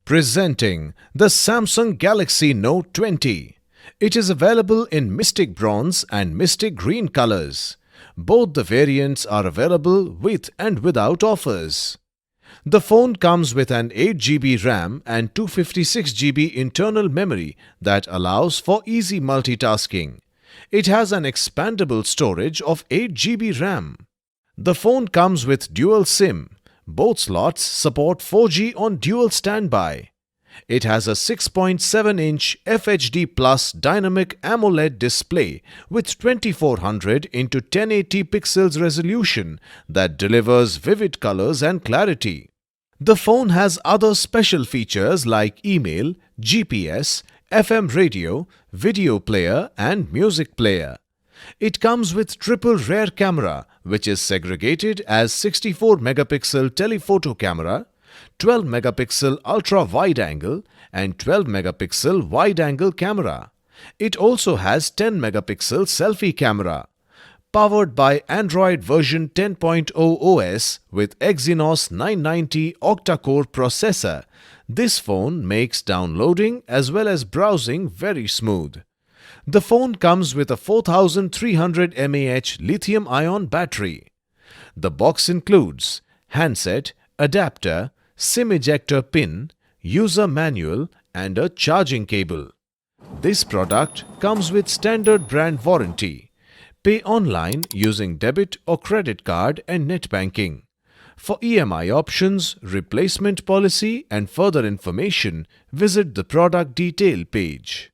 Presenting the Samsung Galaxy Note 20. It is available in Mystic Bronze and Mystic Green colors. Both the variants are available with and without offers. The phone comes with an 8GB RAM and 256GB internal memory that allows for easy multitasking. It has an expandable storage of 8GB RAM. The phone comes with dual SIM. Both slots support 4G on dual standby. It has a 6.7-inch FHD Plus dynamic AMOLED display with 2400 x 1080 pixels resolution that delivers vivid colors and clarity. The phone has other special features like email, GPS, FM radio, video player and music player. It comes with triple rear camera, which is segregated as 64-megapixel telephoto camera, 12-megapixel ultra-wide-angle and 12-megapixel wide-angle camera. It also has 10-megapixel selfie camera. Powered by Android version 10.0 OS with Exynos 990 octa-core processor, this phone makes downloading as well as browsing very smooth. The phone comes with a 4300 mAh lithium-ion battery. The box includes handset, adapter, SIM ejector pin, user manual and a charging cable. This product comes with standard brand warranty. Pay online using debit or credit card and net banking. For EMI options, replacement policy and further information, visit the product detail page.